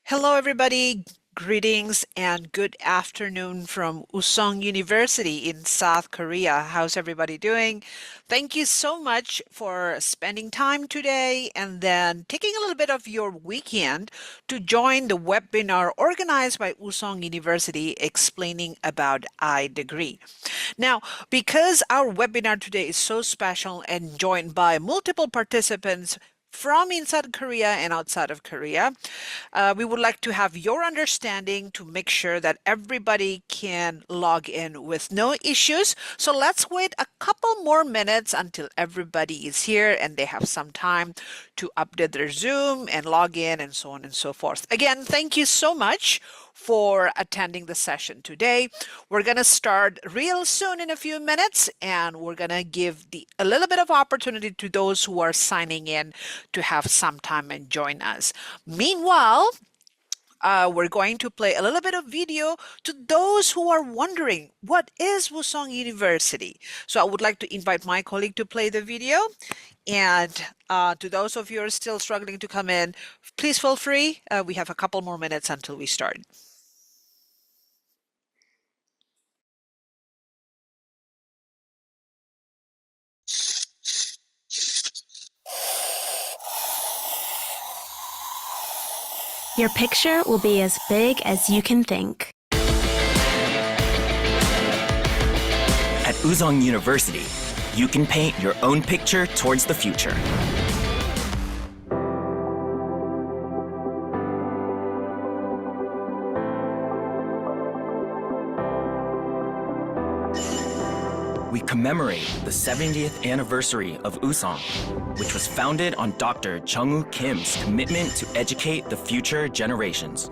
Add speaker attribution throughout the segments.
Speaker 1: Hello, everybody. Greetings and good afternoon from Woosong University in South Korea. How's everybody doing? Thank you so much for spending time today and then taking a little bit of your weekend to join the webinar organized by Woosong University explaining about IDegree. Now, because our webinar today is so special and joined by multiple participants from inside Korea and outside of Korea, we would like to have your understanding to make sure that everybody can log in with no issues. So let's wait a couple more minutes until everybody is here and they have some time to update their Zoom and log in and so on and so forth. Again, thank you so much for attending the session today. We're going to start real soon in a few minutes, and we're going to give a little bit of opportunity to those who are signing in to have some time and join us. Meanwhile, we're going to play a little bit of video to those who are wondering, what is Woosong University? So I would like to invite my colleague to play the video. And to those of you who are still struggling to come in, please feel free. We have a couple more minutes until we start.
Speaker 2: Your picture will be as big as you can think.
Speaker 3: At Woosong University, you can paint your own picture towards the future. We commemorate the 70th anniversary of Woosong, which was founded on Dr. Chung-woo Kim's commitment to educate the future generations.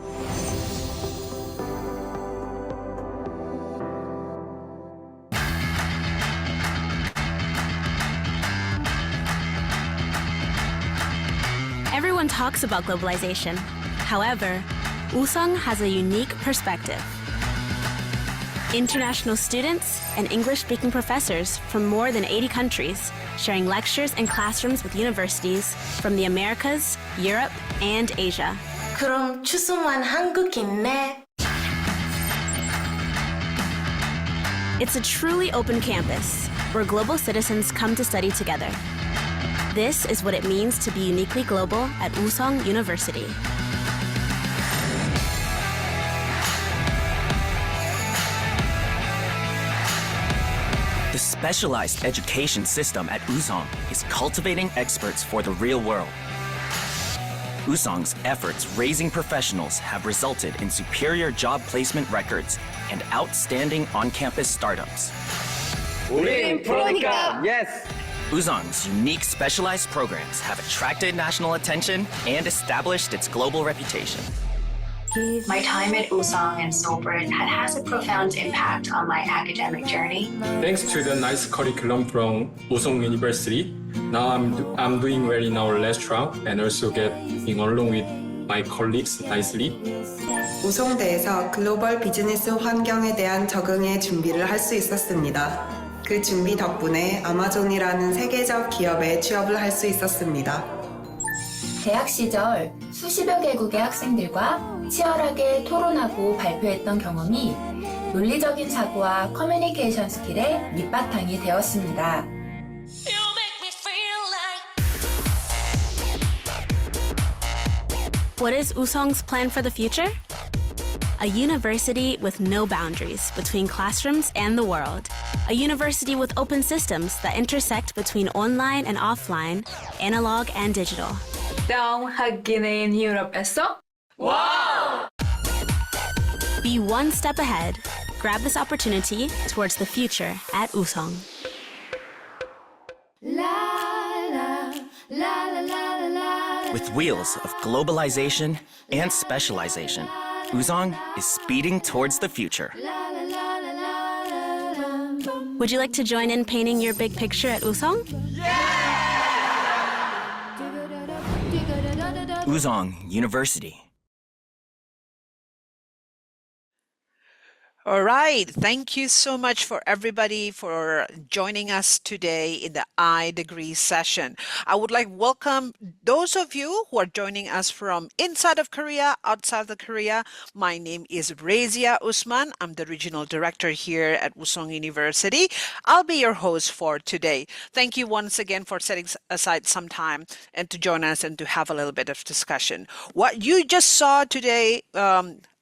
Speaker 2: Everyone talks about globalization. However, Woosong has a unique perspective. International students and English-speaking professors from more than 80 countries sharing lectures and classrooms with universities from the Americas, Europe, and Asia.
Speaker 4: 그럼 추수만 한국 있네.
Speaker 2: It's a truly open campus where global citizens come to study together. This is what it means to be uniquely global at Woosong University.
Speaker 3: The specialized education system at Woosong is cultivating experts for the real world. Woosong's efforts raising professionals have resulted in superior job placement records and outstanding on-campus startups.
Speaker 5: 우린 프로니까! Yes!
Speaker 3: Woosong's unique specialized programs have attracted national attention and established its global reputation.
Speaker 6: My time at Woosong and Soulbird has a profound impact on my academic journey.
Speaker 5: Thanks to the nice curriculum from Woosong University, now I'm doing well in our restaurant and also getting along with my colleagues nicely.
Speaker 7: 우송대에서 글로벌 비즈니스 환경에 대한 적응의 준비를 할 수 있었습니다. 그 준비 덕분에 아마존이라는 세계적 기업에 취업을 할 수 있었습니다.
Speaker 8: 대학 시절 수십여 개국의 학생들과 치열하게 토론하고 발표했던 경험이 논리적인 사고와 커뮤니케이션 스킬의 밑바탕이 되었습니다.
Speaker 2: What is Woosong's plan for the future? A university with no boundaries between classrooms and the world. A university with open systems that intersect between online and offline, analog and digital.
Speaker 9: 다음 학기는 유럽에서?
Speaker 5: Wow!
Speaker 2: Be one step ahead. Grab this opportunity towards the future at Woosong.
Speaker 3: With wheels of globalization and specialization, Woosong is speeding towards the future.
Speaker 2: Would you like to join in painting your big picture at Woosong?
Speaker 3: Woosong University.
Speaker 1: All right. Thank you so much for everybody for joining us today in the IDegree session. I would like to welcome those of you who are joining us from inside of Korea, outside of Korea. My name is Razia Usman. I'm the regional director here at Woosong University. I'll be your host for today. Thank you once again for setting aside some time and to join us and to have a little bit of discussion. What you just saw today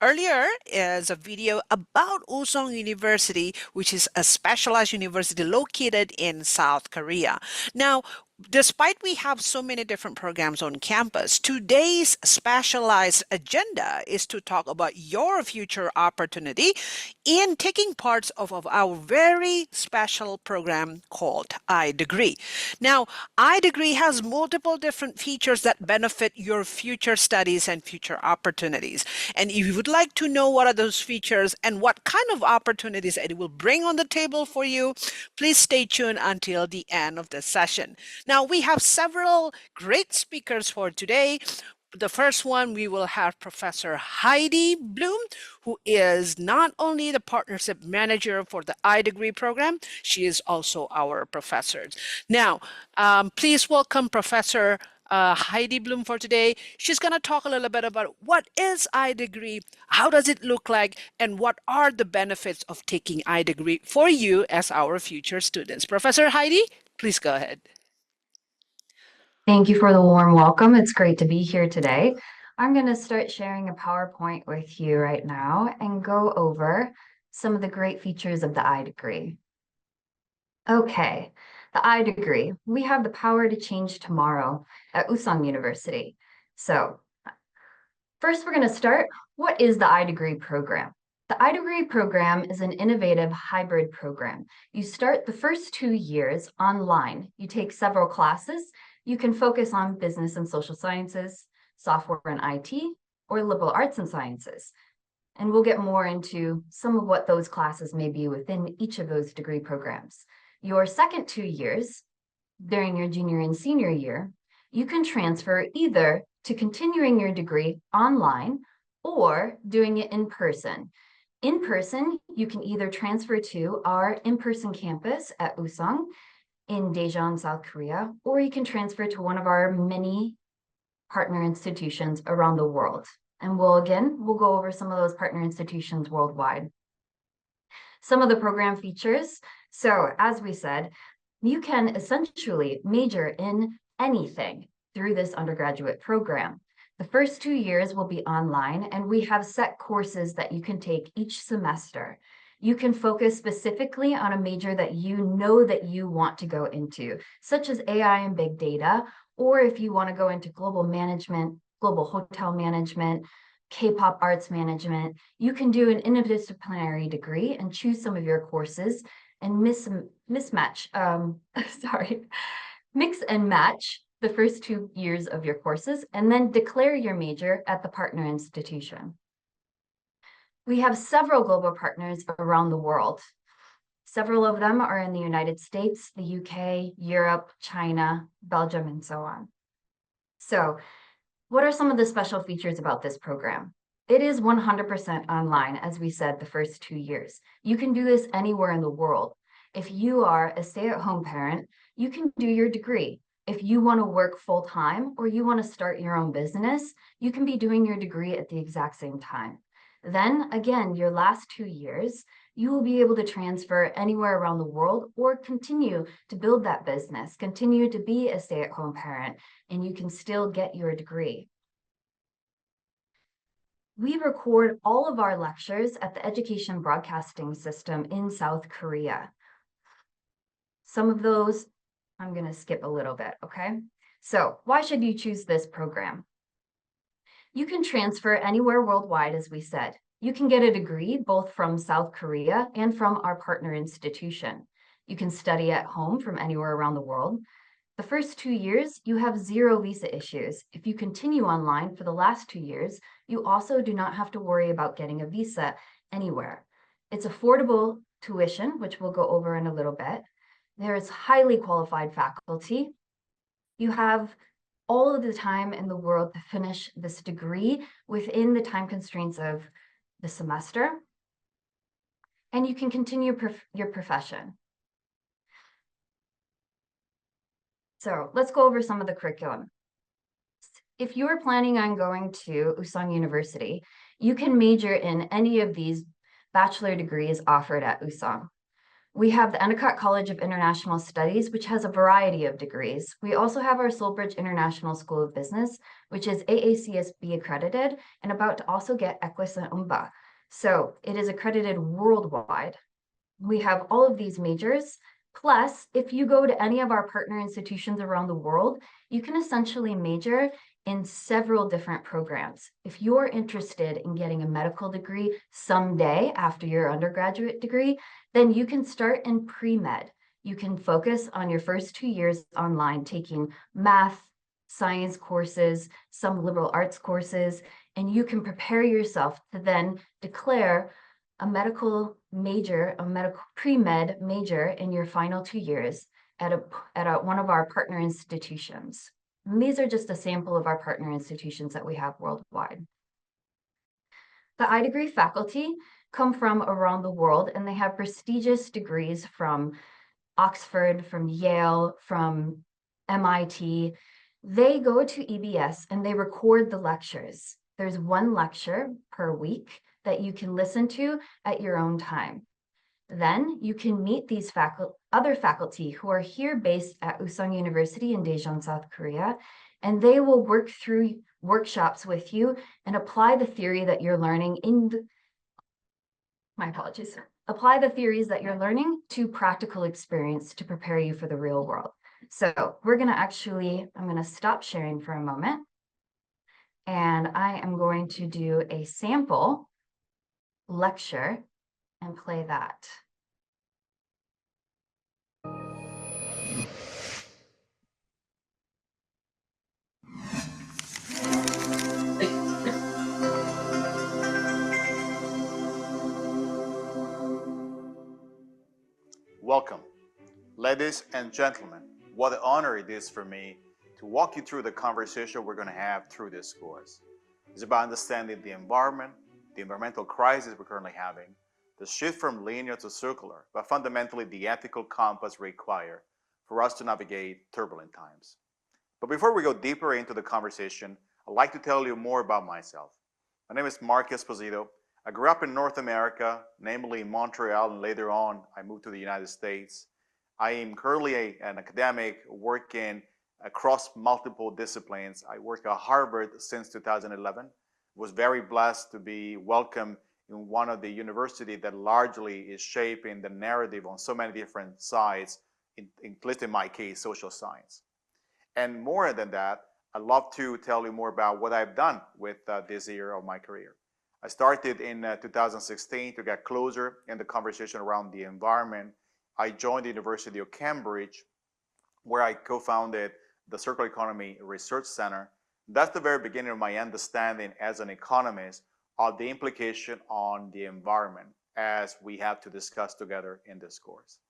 Speaker 1: earlier is a video about Woosong University, which is a specialized university located in South Korea. Now, despite we have so many different programs on campus, today's specialized agenda is to talk about your future opportunity in taking parts of our very special program called IDegree. Now, IDegree has multiple different features that benefit your future studies and future opportunities. And if you would like to know what are those features and what kind of opportunities it will bring on the table for you, please stay tuned until the end of the session. Now, we have several great speakers for today. The first one, we will have Professor Heidi Bloom, who is not only the partnership manager for the IDegree program, she is also our professor. Now, please welcome Professor Heidi Bloom for today. She's going to talk a little bit about what is IDegree, how does it look like, and what are the benefits of taking IDegree for you as our future students. Professor Heidi, please go ahead.
Speaker 10: Thank you for the warm welcome. It's great to be here today. I'm going to start sharing a PowerPoint with you right now and go over some of the great features of the IDegree. Okay, the IDegree. We have the power to change tomorrow at Woosong University. So first, we're going to start. What is the IDegree program? The IDegree program is an innovative hybrid program. You start the first 2 years online. You take several classes. You can focus on business and social sciences, software and IT, or liberal arts and sciences. And we'll get more into some of what those classes may be within each of those degree programs. Your second 2 years, during your junior and senior year, you can transfer either to continuing your degree online or doing it in person. In person, you can either transfer to our in-person campus at Woosong in Daejeon, South Korea, or you can transfer to one of our many partner institutions around the world. And we'll go over some of those partner institutions worldwide. Some of the program features. So as we said, you can essentially major in anything through this undergraduate program. The first 2 years will be online, and we have set courses that you can take each semester. You can focus specifically on a major that you know that you want to go into, such as AI and big data, or if you want to go into global management, global hotel management, K-pop arts management, you can do an interdisciplinary degree and choose some of your courses and mix and match the first 2 years of your courses, and then declare your major at the partner institution. We have several global partners around the world. Several of them are in the United States, the UK, Europe, China, Belgium, and so on. So, what are some of the special features about this program? It is 100% online, as we said, the first 2 years. You can do this anywhere in the world. If you are a stay-at-home parent, you can do your degree. If you want to work full-time or you want to start your own business, you can be doing your degree at the exact same time. Then again, your last 2 years, you will be able to transfer anywhere around the world or continue to build that business, continue to be a stay-at-home parent, and you can still get your degree. We record all of our lectures at the Education Broadcasting System in South Korea. Some of those, I'm going to skip a little bit, okay? So why should you choose this program? You can transfer anywhere worldwide, as we said. You can get a degree both from South Korea and from our partner institution. You can study at home from anywhere around the world. The first 2 years, you have 0 visa issues. If you continue online for the last 2 years, you also do not have to worry about getting a visa anywhere. It's affordable tuition, which we'll go over in a little bit. There's highly qualified faculty. You have all of the time in the world to finish this degree within the time constraints of the semester. and you can continue your profession. So let's go over some of the curriculum. If you are planning on going to Woosong University, you can major in any of these bachelor degrees offered at Woosong. We have the Endicott College of International Studies, which has a variety of degrees. We also have our Soulbridge International School of Business, which is AACSB accredited and about to also get Equus and UMBA. So it is accredited worldwide. We have all of these majors. Plus, if you go to any of our partner institutions around the world, you can essentially major in several different programs. If you're interested in getting a medical degree someday after your undergraduate degree, then you can start in pre-med. You can focus on your first 2 years online, taking math, science courses, some liberal arts courses, and you can prepare yourself to then declare a medical major, a medical pre-med major in your final 2 years at one of our partner institutions. And these are just a sample of our partner institutions that we have worldwide. The IDegree faculty come from around the world, and they have prestigious degrees from Oxford, from Yale, from MIT. They go to EBS and they record the lectures. There's one lecture per week that you can listen to at your own time. Then you can meet these other faculty who are here based at Woosong University in Daejeon, South Korea, and they will work through workshops with you and apply the theory that you're learning apply the theories that you're learning to practical experience to prepare you for the real world. So I'm gonna stop sharing for a moment, and I am going to do a sample lecture and play that.
Speaker 11: Welcome, ladies and gentlemen. What an honor it is for me to walk you through the conversation we're going to have through this course. It's about understanding the environment, the environmental crisis we're currently having, the shift from linear to circular, but fundamentally the ethical compass required for us to navigate turbulent times. But before we go deeper into the conversation, I'd like to tell you more about myself. My name is Mark Esposito. I grew up in North America, namely Montreal, and later on I moved to the United States. I am currently an academic working across multiple disciplines. I work at Harvard since 2011. Was very blessed to be welcomed in one of the universities that largely is shaping the narrative on so many different sides, including in my case, social science. And more than that, I'd love to tell you more about what I've done with this year of my career. I started in 2016 to get closer in the conversation around the environment. I joined the University of Cambridge, where I co-founded the Circular Economy Research Center. That's the very beginning of my understanding as an economist of the implication on the environment, as we have to discuss together in this course.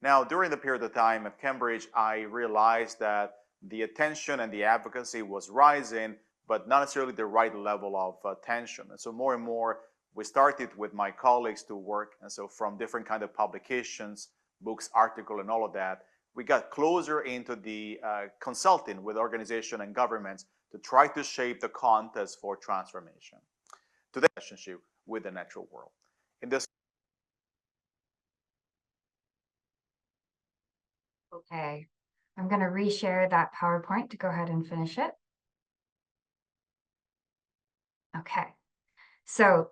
Speaker 11: Now, during the period of time at Cambridge, I realized that the attention and the advocacy was rising, but not necessarily the right level of attention. And so more and more, we started with my colleagues to work. And so from different kind of publications, books, articles, and all of that, we got closer into the consulting with organizations and governments to try to shape the context for transformation to the relationship with the natural world. In this.
Speaker 10: Okay, I'm going to reshare that PowerPoint to go ahead and finish it. Okay, so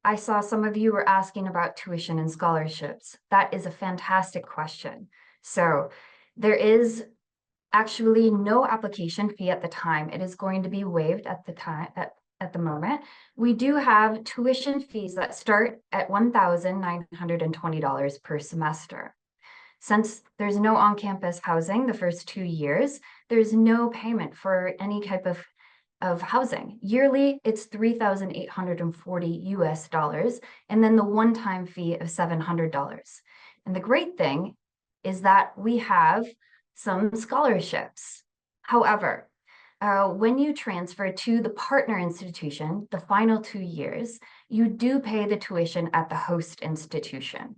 Speaker 10: I saw some of you were asking about tuition and scholarships. That is a fantastic question. So there is actually no application fee at the time. It is going to be waived at the moment. We do have tuition fees that start at $1,920 per semester. Since there's no on-campus housing the first 2 years, there's no payment for any type of housing. Yearly, it's $3,840 US, and then the one-time fee of $700. And the great thing is that we have some scholarships. However, when you transfer to the partner institution, the final 2 years, you do pay the tuition at the host institution.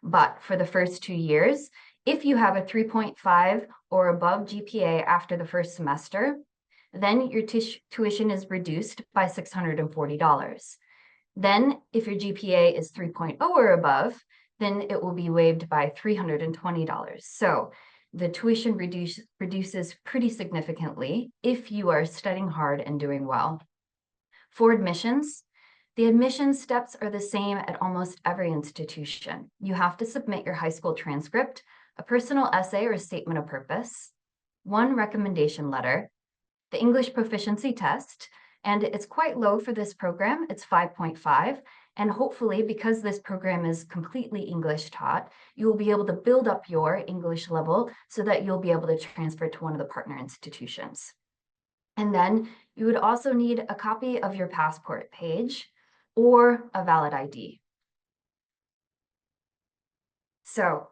Speaker 10: But for the first 2 years, if you have a 3.5 or above GPA after the first semester, then your tuition is reduced by $640. Then if your GPA is 3.0 or above, then it will be waived by $320. So the tuition reduces pretty significantly if you are studying hard and doing well. For admissions, the admission steps are the same at almost every institution. You have to submit your high school transcript, a personal essay or statement of purpose, one recommendation letter, the English proficiency test, and it's quite low for this program. It's 5.5. And hopefully, because this program is completely English taught, you will be able to build up your English level so that you'll be able to transfer to one of the partner institutions. And then you would also need a copy of your passport page or a valid ID. So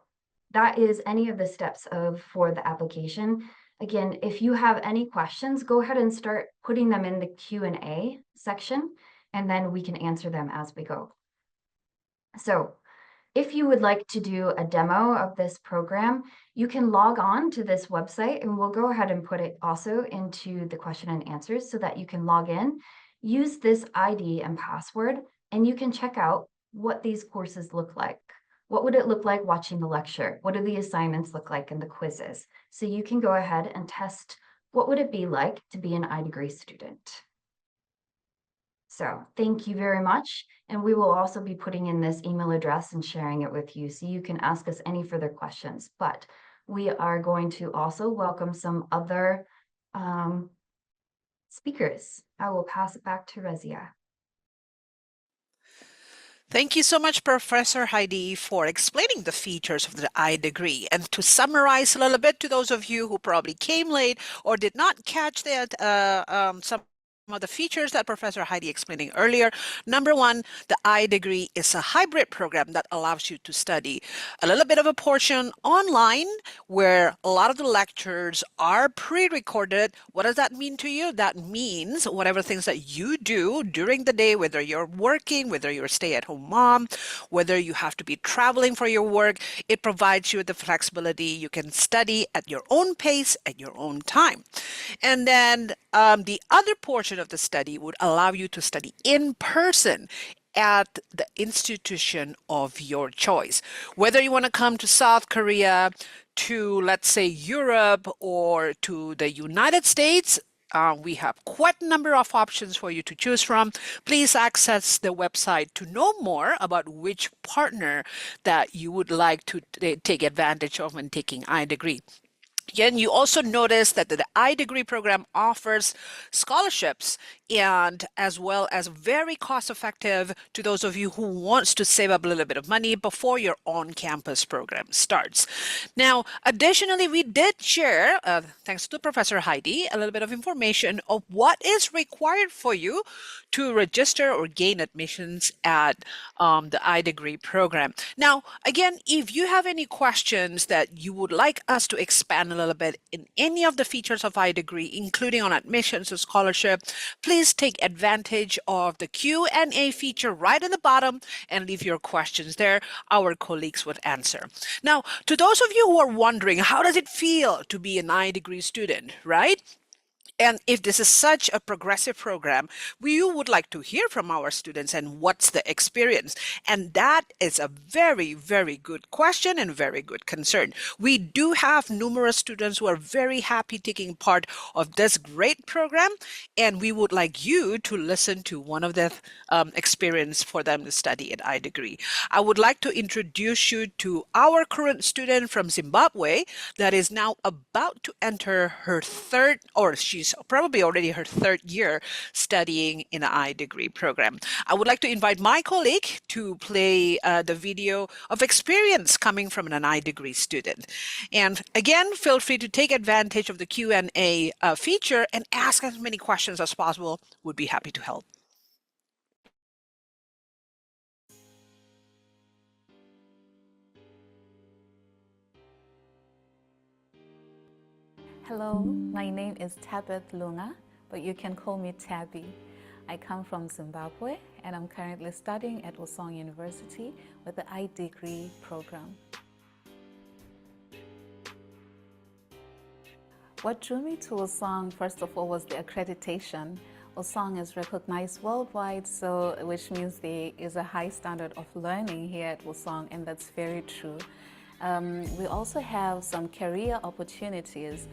Speaker 10: that is any of the steps for the application. Again, if you have any questions, go ahead and start putting them in the Q&A section, and then we can answer them as we go. So if you would like to do a demo of this program, you can log on to this website, and we'll go ahead and put it also into the question and answers so that you can log in, use this ID and password, and you can check out what these courses look like. What would it look like watching the lecture? What do the assignments look like in the quizzes? So you can go ahead and test what would it be like to be an IDegree student. So thank you very much. And we will also be putting in this email address and sharing it with you so you can ask us any further questions. But we are going to also welcome some other speakers. I will pass it back to Razia.
Speaker 1: Thank you so much, Professor Heidi, for explaining the features of the IDegree. And to summarize a little bit to those of you who probably came late or did not catch that some of the features that Professor Heidi explaining earlier. Number one, the IDegree is a hybrid program that allows you to study a little bit of a portion online where a lot of the lectures are pre-recorded. What does that mean to you? That means whatever things that you do during the day, whether you're working, whether you're a stay-at-home mom, whether you have to be traveling for your work, it provides you the flexibility. You can study at your own pace, at your own time. And then the other portion of the study would allow you to study in person at the institution of your choice. Whether you want to come to South Korea, to let's say Europe, or to the United States, we have quite a number of options for you to choose from. Please access the website to know more about which partner that you would like to take advantage of when taking IDegree. Again, you also notice that the IDegree program offers scholarships and as well as very cost effective to those of you who wants to save up a little bit of money before your on-campus program starts. Now, additionally, we did share, thanks to Professor Heidi, a little bit of information of what is required for you to register or gain admissions at the IDegree program. Now, again, if you have any questions that you would like us to expand a little bit in any of the features of IDegree, including on admissions or scholarship, please take advantage of the Q&A feature right at the bottom and leave your questions there. Our colleagues would answer. Now, to those of you who are wondering, how does it feel to be an IDegree student, right? And if this is such a progressive program, we would like to hear from our students and what's the experience. And that is a very, very good question and very good concern. We do have numerous students who are very happy taking part of this great program, and we would like you to listen to one of the experience for them to study at IDegree. I would like to introduce you to our current student from Zimbabwe that is now about to enter her third, or she's probably already her third year studying in an IDegree program. I would like to invite my colleague to play the video of experience coming from an IDegree student. And again, feel free to take advantage of the Q&A feature and ask as many questions as possible. Would be happy to help.
Speaker 12: Hello, my name is Tabeth Lunga, but you can call me Tabby. I come from Zimbabwe and I'm currently studying at Woosong University with the IDegree program. What drew me to Woosong, first of all, was the accreditation. Woosong is recognized worldwide, which means there is a high standard of learning here at Woosong, and that's very true. We also have some career opportunities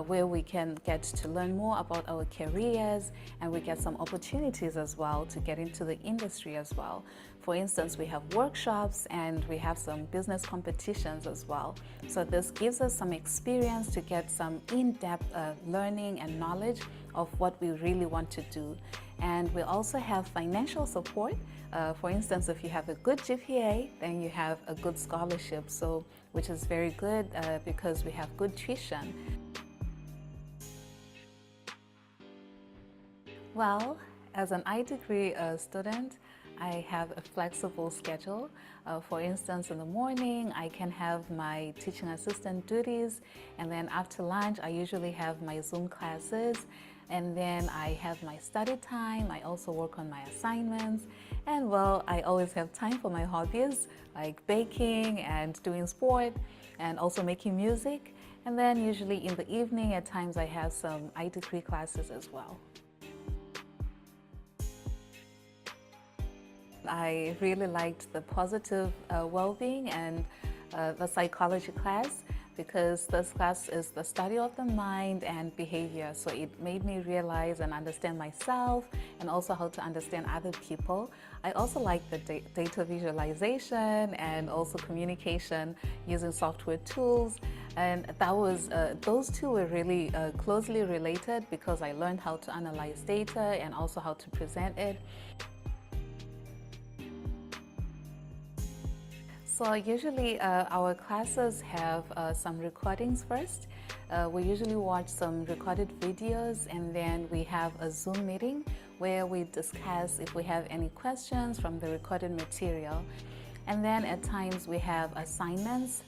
Speaker 12: where we can get to learn more about our careers, and we get some opportunities as well to get into the industry as well. For instance, we have workshops and we have some business competitions as well. So this gives us some experience to get some in-depth learning and knowledge of what we really want to do. And we also have financial support. For instance, if you have a good GPA, then you have a good scholarship, which is very good because we have good tuition. Well, as an IDegree student, I have a flexible schedule. For instance, in the morning, I can have my teaching assistant duties, and then after lunch, I usually have my Zoom classes, and then I have my study time. I also work on my assignments, and well, I always have time for my hobbies, like baking and doing sport, and also making music. And then usually in the evening, at times I have some IDegree classes as well. I really liked the positive well-being and the psychology class, because this class is the study of the mind and behavior. So it made me realize and understand myself, and also how to understand other people. I also like the data visualization and also communication using software tools. And those two were really closely related, because I learned how to analyze data and also how to present it. So usually our classes have some recordings first. We usually watch some recorded videos, and then we have a Zoom meeting where we discuss if we have any questions from the recorded material. And then at times we have assignments.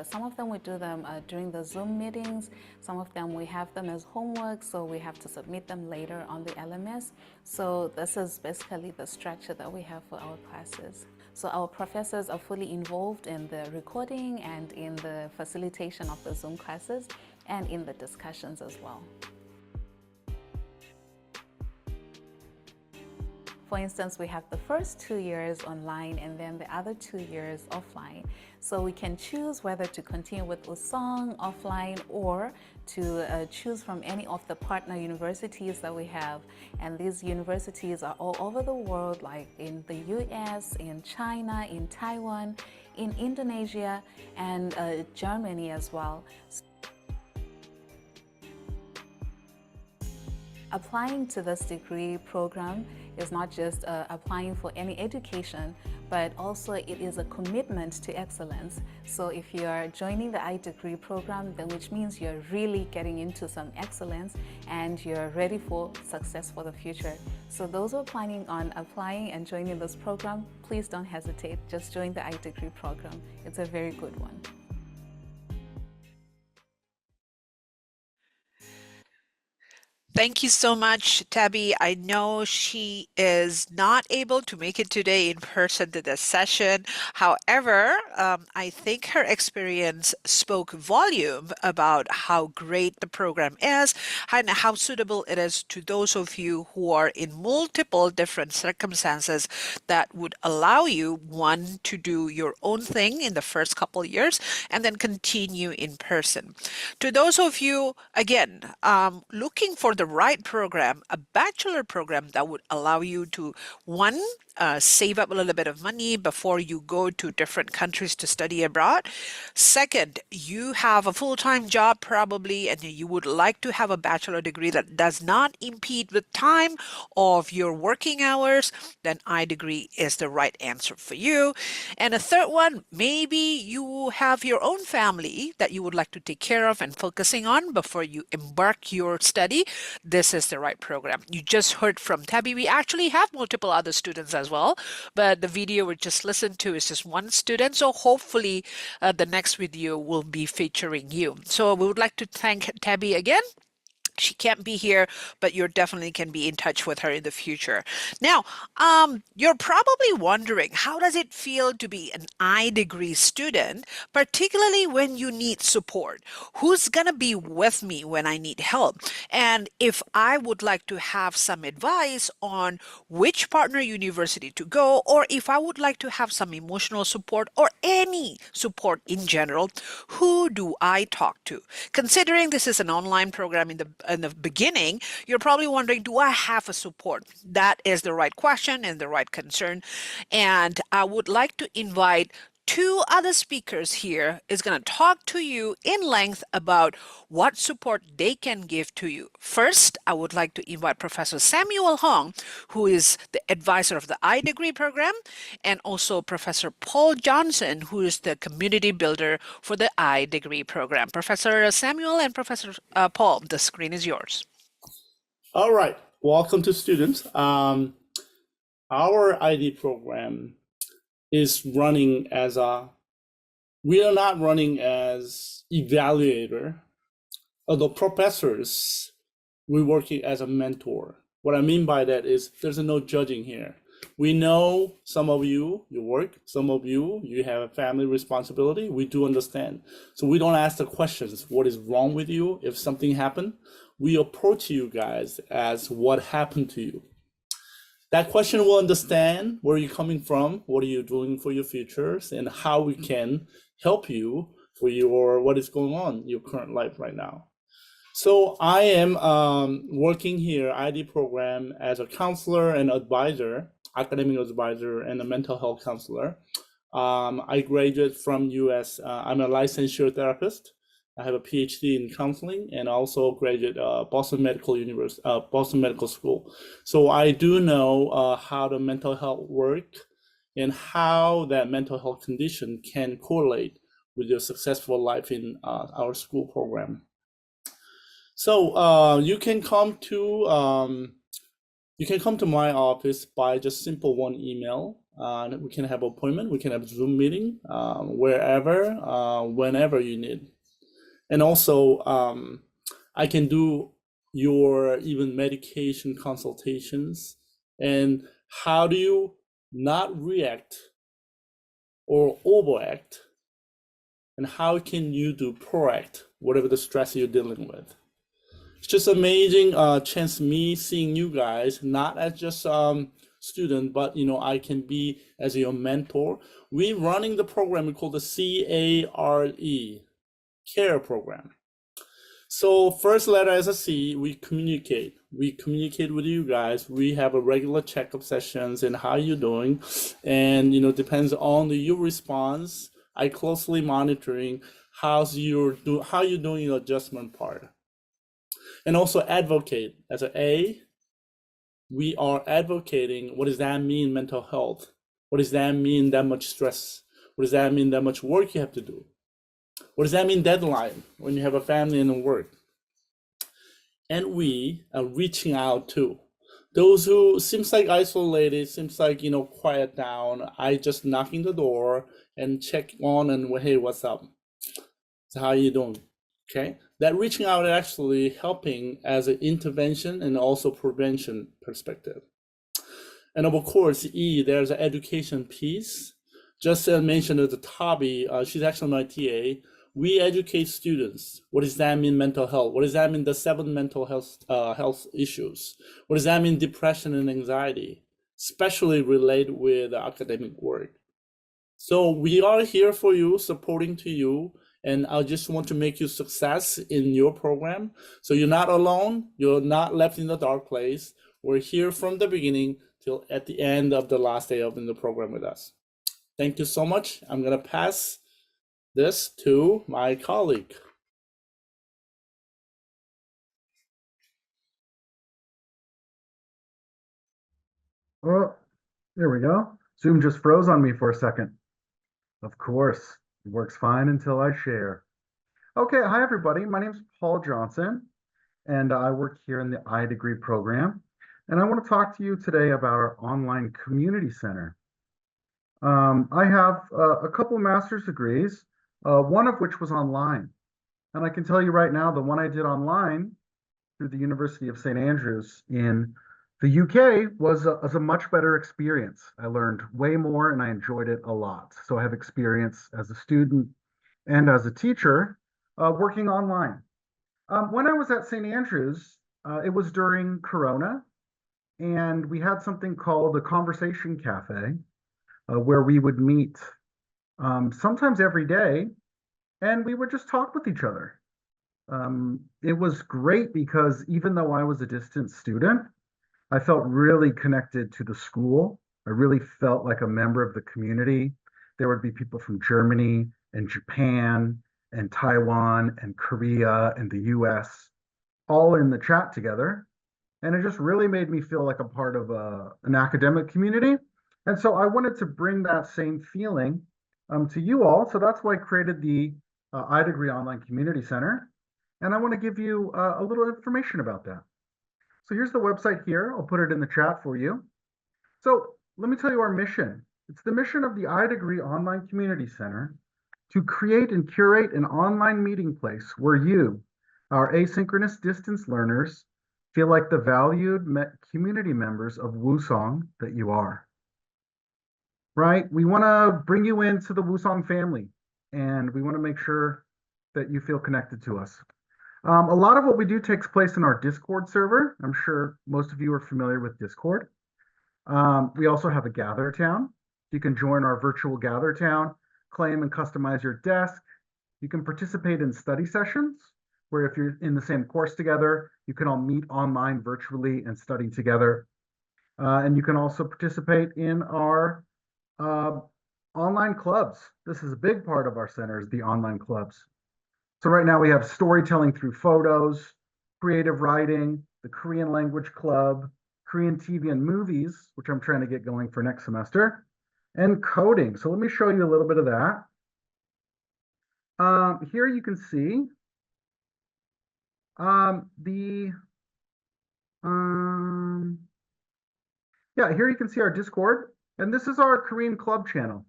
Speaker 12: Some of them we do them during the Zoom meetings. Some of them we have them as homework, so we have to submit them later on the LMS. So this is basically the structure that we have for our classes. So our professors are fully involved in the recording and in the facilitation of the Zoom classes and in the discussions as well. For instance, we have the first 2 years online and then the other 2 years offline. So we can choose whether to continue with Woosong offline or to choose from any of the partner universities that we have. And these universities are all over the world, like in the US, in China, in Taiwan, in Indonesia, and Germany as well. Applying to this degree program is not just applying for any education, but also it is a commitment to excellence. So if you are joining the IDegree program, then which means you're really getting into some excellence and you're ready for success for the future. So those who are planning on applying and joining this program, please don't hesitate. Just join the IDegree program. It's a very good one.
Speaker 1: Thank you so much, Tabby. I know she is not able to make it today in person to this session. However, I think her experience spoke volume about how great the program is and how suitable it is to those of you who are in multiple different circumstances that would allow you, one, to do your own thing in the first couple years and then continue in person. To those of you, again, looking for the right program, a bachelor program that would allow you to, one, save up a little bit of money before you go to different countries to study abroad. Second, you have a full-time job probably, and you would like to have a bachelor degree that does not impede with time of your working hours, then IDegree is the right answer for you. And a third one, maybe you have your own family that you would like to take care of and focusing on before you embark your study. This is the right program. You just heard from Tabby. We actually have multiple other students as well, but the video we just listened to is just one student. So hopefully the next video will be featuring you. So we would like to thank Tabby again. She can't be here, but you definitely can be in touch with her in the future. Now, you're probably wondering, how does it feel to be an iDegree student, particularly when you need support? Who's going to be with me when I need help? And if I would like to have some advice on which partner university to go, or if I would like to have some emotional support or any support in general, who do I talk to? Considering this is an online program in the beginning, you're probably wondering, do I have a support? That is the right question and the right concern. And I would like to invite two other speakers here is going to talk to you in length about what support they can give to you. First, I would like to invite Professor Samuel Hong, who is the advisor of the iDegree program, and also Professor Paul Johnson, who is the community builder for the iDegree program. Professor Samuel and Professor Paul, the screen is yours.
Speaker 13: All right, welcome to students. Our ID program is running as we are not running as evaluator, although professors, we're working as a mentor. What I mean by that is there's no judging here. We know some of you work, some of you have a family responsibility. We do understand. So we don't ask the questions, what is wrong with you if something happened? We approach you guys as what happened to you. That question will understand where you're coming from, what are you doing for your futures, and how we can help you for what is going on in your current life right now. So I am working here, ID program, as a counselor and advisor, academic advisor, and a mental health counselor. I graduated from US. I'm a licensure therapist. I have a PhD in counseling and also graduated Boston Medical School. So I do know how the mental health work and how that mental health condition can correlate with your successful life in our school program. So you can come to my office by just simple one email. We can have appointment. We can have Zoom meeting wherever, whenever you need. And also, I can do your even medication consultations. And how do you not react or overact? And how can you do proact, whatever the stress you're dealing with? It's just amazing chance me seeing you guys, not as just student, but I can be as your mentor. We're running the program we call the CARE program. So first letter as a C, we communicate. We communicate with you guys. We have a regular checkup sessions and how you're doing. And depends on your response. I closely monitoring how you're doing your adjustment part. And also advocate. As an A, we are advocating. What does that mean, mental health? What does that mean, that much stress? What does that mean, that much work you have to do? What does that mean, deadline, when you have a family and a work? And we are reaching out to those who seems like isolated, seems like, quiet down. I just knocking the door and check on and, hey, what's up? So how are you doing? Okay. That reaching out actually helping as an intervention and also prevention perspective. And of course, E, there's an education piece. Just mentioned at the Tabi, she's actually my TA. We educate students. What does that mean, mental health? What does that mean, the 7 mental health issues? What does that mean, depression and anxiety, especially related with academic work? So we are here for you, supporting to you, and I just want to make you success in your program. So you're not alone. You're not left in the dark place. We're here from the beginning till at the end of the last day of the program with us. Thank you so much. I'm going to pass this to my colleague.
Speaker 14: Oh, there we go. Zoom just froze on me for a second. Of course, it works fine until I share. Okay, hi everybody. My name is Paul Johnson, and I work here in the iDegree program. And I want to talk to you today about our online community center. I have a couple master's degrees, one of which was online. And I can tell you right now, the one I did online through the University of St. Andrews in the UK was a much better experience. I learned way more and I enjoyed it a lot. So I have experience as a student and as a teacher working online. When I was at St. Andrews, it was during Corona, and we had something called a conversation cafe where we would meet sometimes every day and we would just talk with each other. It was great because even though I was a distant student, I felt really connected to the school. I really felt like a member of the community. There would be people from Germany and Japan and Taiwan and Korea and the US all in the chat together. And it just really made me feel like a part of an academic community. And so I wanted to bring that same feeling to you all. So that's why I created the IDegree Online Community Center. And I want to give you a little information about that. So here's the website here. I'll put it in the chat for you. So let me tell you our mission. It's the mission of the IDegree Online Community Center to create and curate an online meeting place where you, our asynchronous distance learners, feel like the valued community members of Woosong that you are. Right? We want to bring you into the Woosong family, and we want to make sure that you feel connected to us. A lot of what we do takes place in our Discord server. I'm sure most of you are familiar with Discord. We also have a Gather Town. You can join our virtual Gather Town, claim and customize your desk. You can participate in study sessions, where if you're in the same course together, you can all meet online virtually and study together. And you can also participate in our online clubs. This is a big part of our center, is the online clubs. So right now we have storytelling through photos, creative writing, the Korean language club, Korean TV and movies, which I'm trying to get going for next semester, and coding. So let me show you a little bit of that. Here you can see here you can see our Discord, and this is our Korean club channel.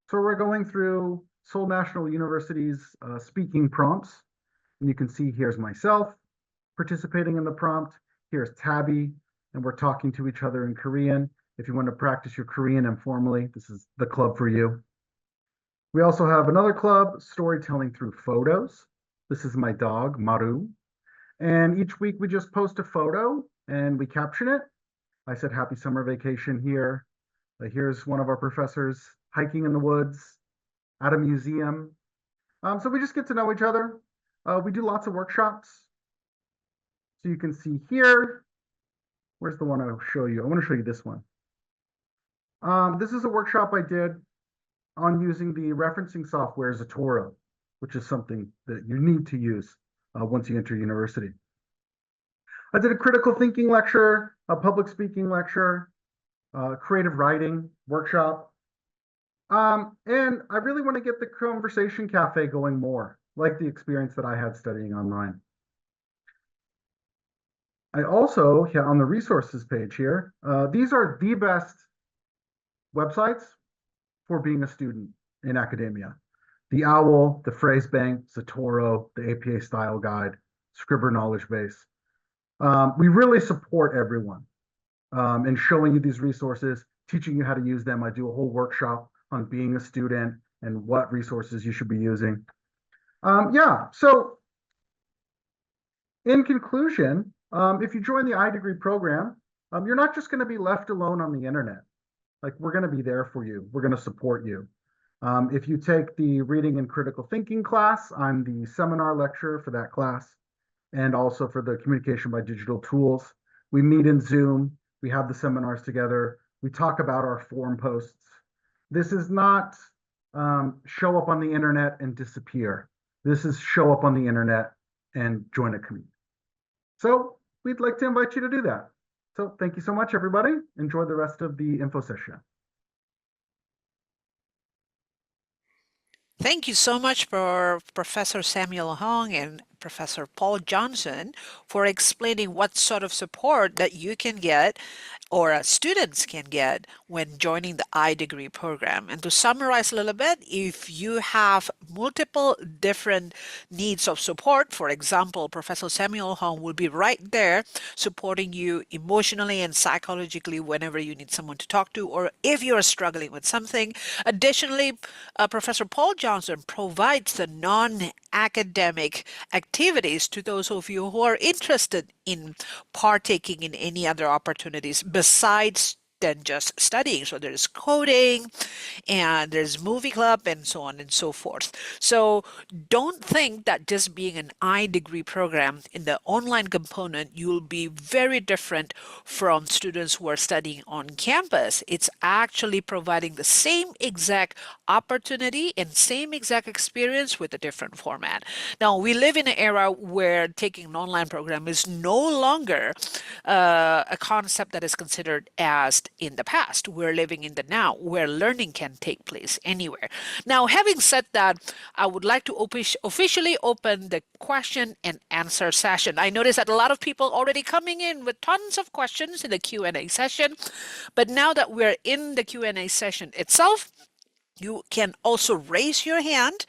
Speaker 14: So we're going through Seoul National University's speaking prompts, and you can see here's myself participating in the prompt. Here's Tabby, and we're talking to each other in Korean. If you want to practice your Korean informally, this is the club for you. We also have another club, storytelling through photos. This is my dog, Maru. And each week we just post a photo and we caption it. I said, happy summer vacation here. Here's one of our professors hiking in the woods at a museum. So we just get to know each other. We do lots of workshops. So you can see here, where's the one I'll show you? I want to show you this one. This is a workshop I did on using the referencing software Zotoro, which is something that you need to use once you enter university. I did a critical thinking lecture, a public speaking lecture, creative writing workshop. And I really want to get the conversation cafe going more, like the experience that I had studying online. I also, on the resources page here, these are the best websites for being a student in academia. The OWL, the Phrase Bank, Zotoro, the APA Style Guide, Scribner Knowledge Base. We really support everyone in showing you these resources, teaching you how to use them. I do a whole workshop on being a student and what resources you should be using. So in conclusion, if you join the IDegree program, you're not just going to be left alone on the internet. Like, we're going to be there for you. We're going to support you. If you take the reading and critical thinking class, I'm the seminar lecturer for that class, and also for the communication by digital tools. We meet in Zoom. We have the seminars together. We talk about our forum posts. This is not show up on the internet and disappear. This is show up on the internet and join a community. So we'd like to invite you to do that. So thank you so much, everybody. Enjoy the rest of the info session.
Speaker 1: Thank you so much for Professor Samuel Hong and Professor Paul Johnson for explaining what sort of support that you can get or students can get when joining the iDegree program. And to summarize a little bit, if you have multiple different needs of support, for example, Professor Samuel Hong will be right there supporting you emotionally and psychologically whenever you need someone to talk to, or if you're struggling with something. Additionally, Professor Paul Johnson provides the non-academic activities to those of you who are interested in partaking in any other opportunities besides than just studying. So there's coding and there's movie club and so on and so forth. So don't think that just being an iDegree program in the online component, you'll be very different from students who are studying on campus. It's actually providing the same exact opportunity and same exact experience with a different format. Now, we live in an era where taking an online program is no longer a concept that is considered as in the past. We're living in the now where learning can take place anywhere. Now, having said that, I would like to officially open the question and answer session. I noticed that a lot of people already coming in with tons of questions in the Q&A session, but now that we're in the Q&A session itself, you can also raise your hand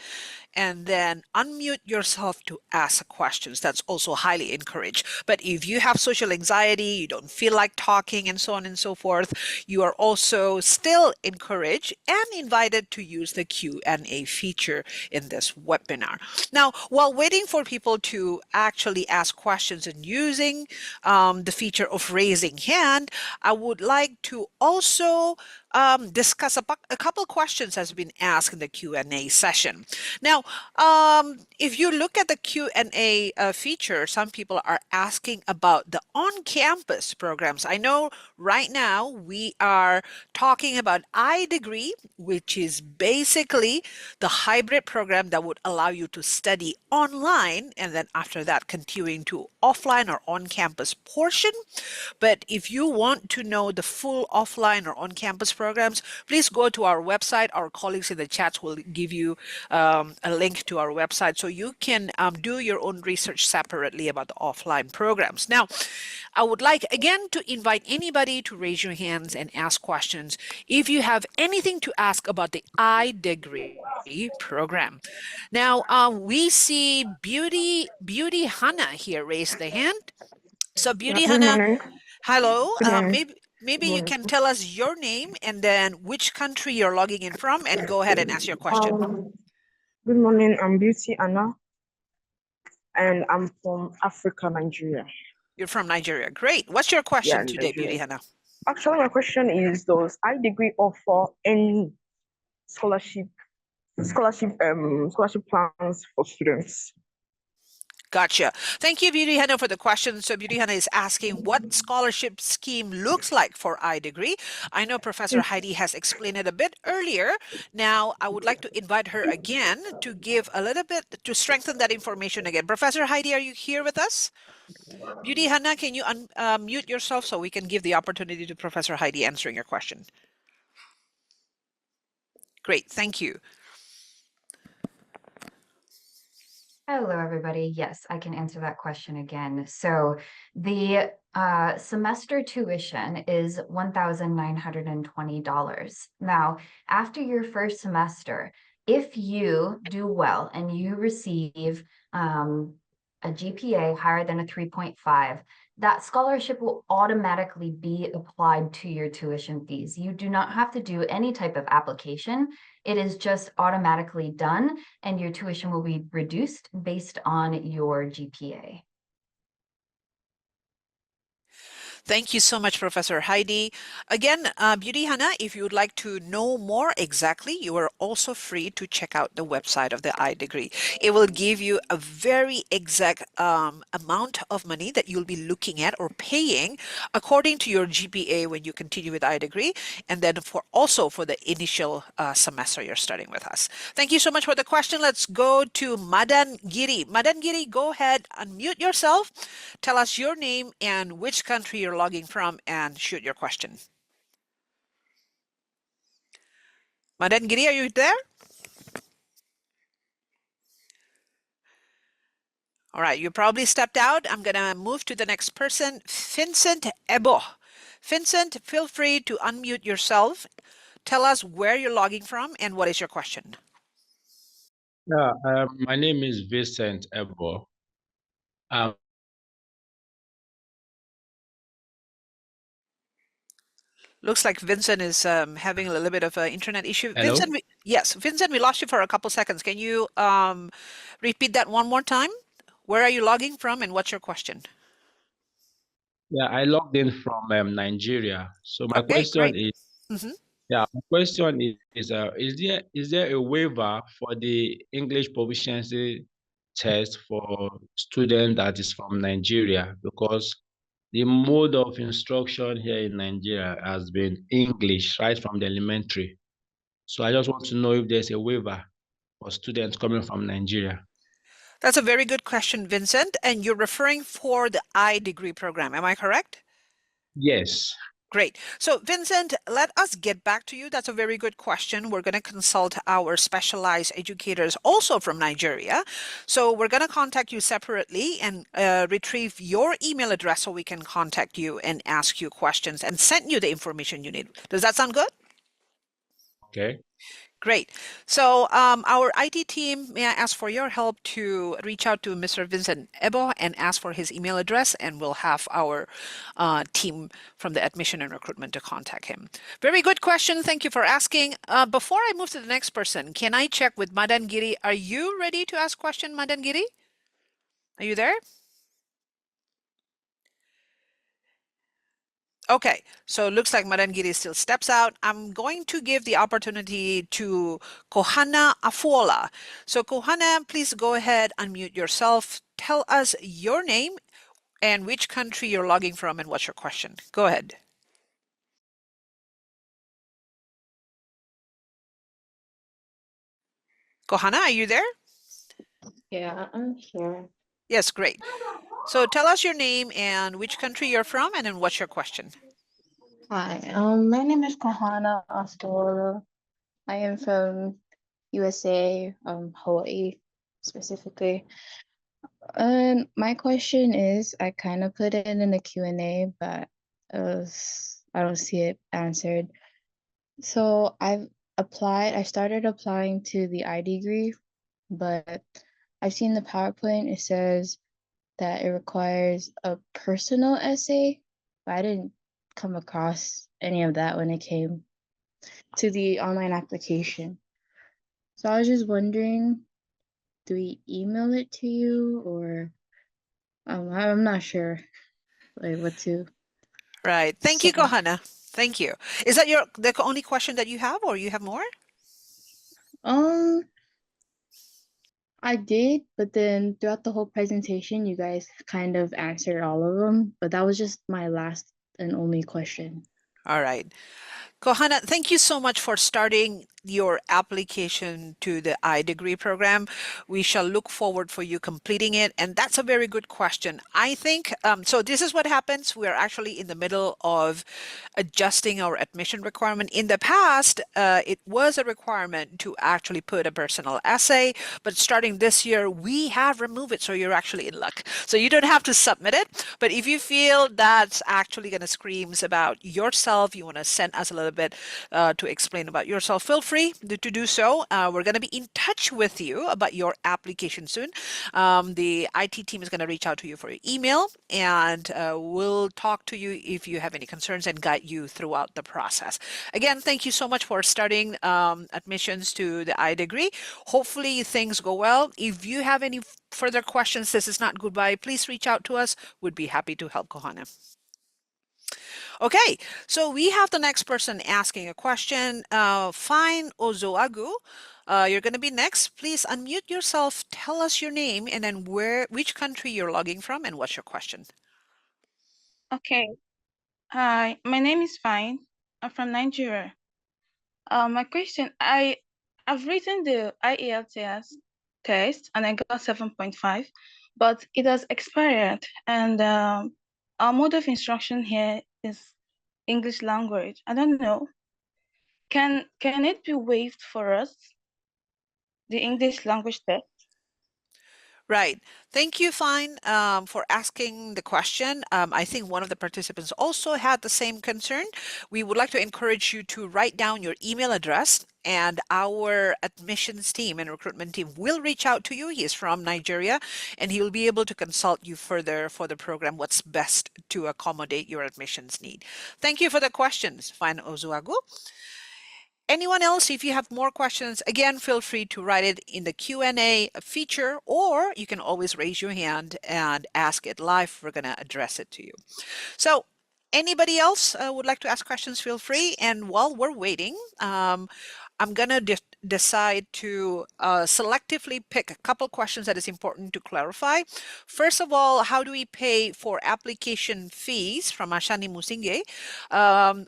Speaker 1: and then unmute yourself to ask questions. That's also highly encouraged. But if you have social anxiety, you don't feel like talking and so on and so forth, you are also still encouraged and invited to use the Q&A feature in this webinar. Now, while waiting for people to actually ask questions and using the feature of raising hand, I would like to also discuss a couple questions has been asked in the Q&A session. Now, if you look at the Q&A feature, some people are asking about the on-campus programs. I know right now we are talking about iDegree, which is basically the hybrid program that would allow you to study online and then after that continuing to offline or on-campus portion. But if you want to know the full offline or on-campus programs, please go to our website. Our colleagues in the chats will give you a link to our website so you can do your own research separately about the offline programs. Now, I would like again to invite anybody to raise your hands and ask questions if you have anything to ask about the iDegree program. Now, we see Beauty Hannah here raise the hand. So Beauty
Speaker 15: Good
Speaker 1: Hannah,
Speaker 15: morning.
Speaker 1: hello.
Speaker 15: Good morning.
Speaker 1: Maybe
Speaker 15: Good
Speaker 1: you
Speaker 15: morning.
Speaker 1: can tell us your name and then which country you're logging in from and go ahead and ask your question.
Speaker 15: Good morning. I'm Beauty Anna, and I'm from Africa, Nigeria.
Speaker 1: You're from Nigeria. Great. What's your question
Speaker 15: Yeah,
Speaker 1: today, Beauty
Speaker 15: Nigeria.
Speaker 1: Hannah?
Speaker 15: Actually, my question is: does iDegree offer any scholarship plans for students?
Speaker 1: Gotcha. Thank you, Beauty Hannah, for the question. So Beauty Hannah is asking what scholarship scheme looks like for iDegree. I know Professor Heidi has explained it a bit earlier. Now, I would like to invite her again to give a little bit, to strengthen that information again. Professor Heidi, are you here with us? Beauty Hannah, can you unmute yourself so we can give the opportunity to Professor Heidi answering your question? Great, thank you.
Speaker 10: Hello, everybody. Yes, I can answer that question again. So the semester tuition is $1,920. Now, after your first semester, if you do well and you receive a GPA higher than a 3.5, that scholarship will automatically be applied to your tuition fees. You do not have to do any type of application. It is just automatically done, and your tuition will be reduced based on your GPA.
Speaker 1: Thank you so much, Professor Heidi. Again, Beauty Hannah, if you would like to know more exactly, you are also free to check out the website of the iDegree. It will give you a very exact amount of money that you'll be looking at or paying according to your GPA when you continue with iDegree, and then also for the initial semester you're studying with us. Thank you so much for the question. Let's go to Madan Giri. Madan Giri, go ahead, unmute yourself, tell us your name and which country you're logging from and shoot your question. Madan Giri, are you there? All right, you probably stepped out. I'm going to move to the next person, Vincent Ebo. Vincent, feel free to unmute yourself. Tell us where you're logging from and what is your question.
Speaker 16: Yeah, my name is Vincent Ebo.
Speaker 1: Looks like Vincent is having a little bit of an internet issue.
Speaker 16: Hello?
Speaker 1: Vincent, yes, Vincent, we lost you for a couple seconds. Can you repeat that one more time? Where are you logging from and what's your question?
Speaker 16: Yeah, I logged in from Nigeria. So my
Speaker 1: Okay,
Speaker 16: question
Speaker 1: great.
Speaker 16: is,
Speaker 1: Mm-hmm.
Speaker 16: my question is there a waiver for the English proficiency test for student that is from Nigeria? Because the mode of instruction here in Nigeria has been English right from the elementary. So I just want to know if there's a waiver for students coming from Nigeria.
Speaker 1: That's a very good question, Vincent. And you're referring for the IDegree program. Am I correct?
Speaker 16: Yes.
Speaker 1: Great. So, Vincent, let us get back to you. That's a very good question. We're going to consult our specialized educators also from Nigeria. So, we're going to contact you separately and retrieve your email address so we can contact you and ask you questions and send you the information you need. Does that sound good?
Speaker 16: Okay.
Speaker 1: Great. So our IT team, may I ask for your help to reach out to Mr. Vincent Ebo and ask for his email address, and we'll have our team from the admission and recruitment to contact him. Very good question. Thank you for asking. Before I move to the next person, can I check with Madan Giri? Are you ready to ask question, Madan Giri? Are you there? Okay, so it looks like Marangiri still steps out. I'm going to give the opportunity to Kohana Afuola. So Kohana, please go ahead, unmute yourself. Tell us your name and which country you're logging from and what's your question. Go ahead. Kohana, are you there?
Speaker 17: Yeah, I'm here.
Speaker 1: Yes, great. So tell us your name and which country you're from and then what's your question.
Speaker 17: Hi, my name is Kahana Astola. I am from USA, Hawaii specifically. And my question is, I kind of put it in the Q&A, but I don't see it answered. So I started applying to the IDegree, but I've seen the PowerPoint, it says that it requires a personal essay, but I didn't come across any of that when it came to the online application. So I was just wondering, do we email it to you or I'm not sure like what to.
Speaker 1: Right. Thank you,
Speaker 17: So
Speaker 1: Kohana. Thank you. Is that the only question that you have or you have more?
Speaker 17: um I did, but then throughout the whole presentation, you guys kind of answered all of them, but that was just my last and only question.
Speaker 1: All right. Kohana, thank you so much for starting your application to the iDegree program. We shall look forward for you completing it. And that's a very good question. I think, so this is what happens. We are actually in the middle of adjusting our admission requirement. In the past, it was a requirement to actually put a personal essay, but starting this year, we have removed it. So you're actually in luck. So you don't have to submit it. But if you feel that's actually going to screams about yourself, you want to send us a little bit to explain about yourself, feel free to do so. We're going to be in touch with you about your application soon. The IT team is going to reach out to you for your email, and we'll talk to you if you have any concerns and guide you throughout the process. Again, thank you so much for starting admissions to the iDegree. Hopefully things go well. If you have any further questions, this is not goodbye. Please reach out to us. We'd be happy to help, Kohana. Okay, so we have the next person asking a question. Fine Ozoagu, you're going to be next. Please unmute yourself. Tell us your name and then which country you're logging from and what's your question.
Speaker 18: Okay. Hi, my name is Fine. I'm from Nigeria. My question, I've written the IELTS test and I got 7.5, but it has expired and our mode of instruction here is English language. I don't know. Can it be waived for us, the English language test?
Speaker 1: Right. Thank you, Fine, for asking the question. I think one of the participants also had the same concern. We would like to encourage you to write down your email address, and our admissions team and recruitment team will reach out to you. He is from Nigeria, and he will be able to consult you further for the program, what's best to accommodate your admissions need. Thank you for the questions, Fine Ozuagu. Anyone else, if you have more questions, again, feel free to write it in the Q&A feature, or you can always raise your hand and ask it live. We're going to address it to you. So anybody else would like to ask questions, feel free. And while we're waiting, I'm going to decide to selectively pick a couple questions that is important to clarify. First of all, how do we pay for application fees from Ashani Musinge?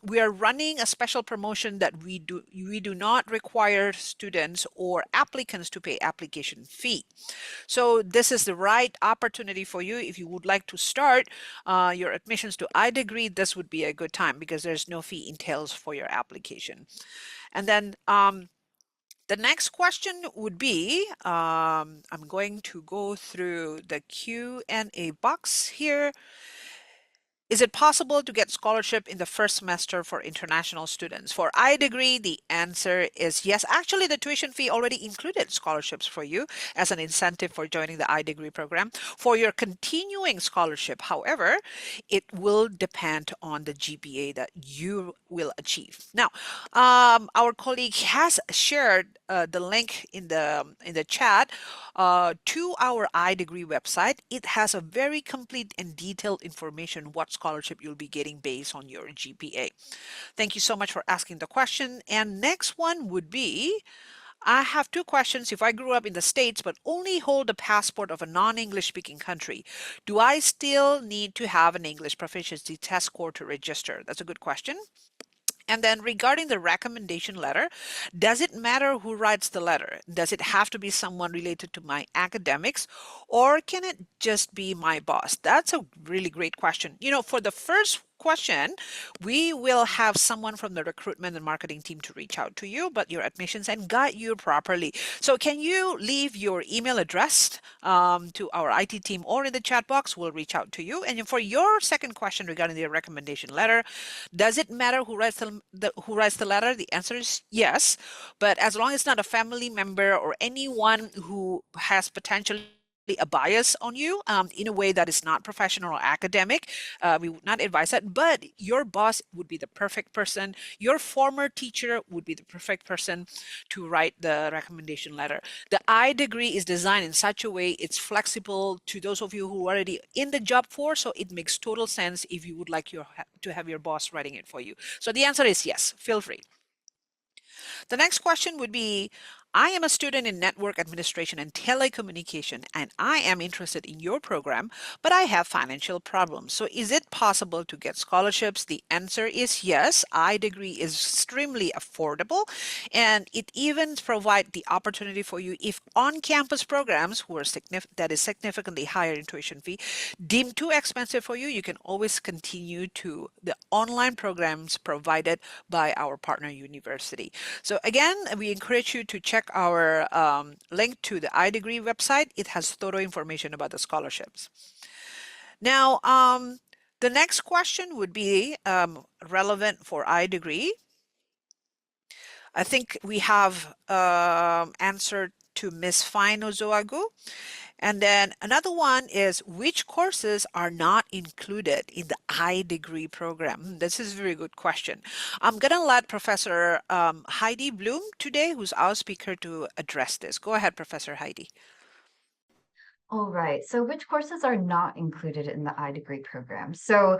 Speaker 1: We are running a special promotion that we do not require students or applicants to pay application fee. So this is the right opportunity for you. If you would like to start your admissions to IDegree, this would be a good time because there's no fee entails for your application. And then the next question would be, I'm going to go through the Q&A box here. Is it possible to get scholarship in the first semester for international students? For IDegree, the answer is yes. Actually, the tuition fee already included scholarships for you as an incentive for joining the IDegree program. For your continuing scholarship, however, it will depend on the GPA that you will achieve. Now, our colleague has shared the link in the chat to our IDegree website. It has a very complete and detailed information what scholarship you'll be getting based on your GPA. Thank you so much for asking the question. And next one would be, I have two questions. If I grew up in the States but only hold a passport of a non-English speaking country, do I still need to have an English proficiency test score to register? That's a good question. And then regarding the recommendation letter, does it matter who writes the letter? Does it have to be someone related to my academics, or can it just be my boss? That's a really great question. You know, for the first question, we will have someone from the recruitment and marketing team to reach out to you about your admissions and guide you properly. So can you leave your email address to our IT team or in the chat box? We'll reach out to you. And for your second question regarding the recommendation letter, does it matter who writes the letter? The answer is yes, but as long as it's not a family member or anyone who has potentially a bias on you in a way that is not professional or academic, we would not advise that, but your boss would be the perfect person. Your former teacher would be the perfect person to write the recommendation letter. The IDegree is designed in such a way it's flexible to those of you who are already in the job force, so it makes total sense if you would like to have your boss writing it for you. So the answer is yes, feel free. The next question would be, I am a student in network administration and telecommunication, and I am interested in your program, but I have financial problems. So is it possible to get scholarships? The answer is yes. IDegree is extremely affordable, and it even provides the opportunity for you if on-campus programs that is significantly higher in tuition fee deemed too expensive for you, you can always continue to the online programs provided by our partner university. So again, we encourage you to check our link to the IDegree website. It has thorough information about the scholarships. Now, the next question would be relevant for IDegree. I think we have answered to Ms. Fine Ozoagu. And then another one is, which courses are not included in the IDegree program? This is a very good question. I'm going to let Professor Heidi Bloom today, who's our speaker, to address this. Go ahead, Professor Heidi.
Speaker 10: All right, so which courses are not included in the IDegree program? So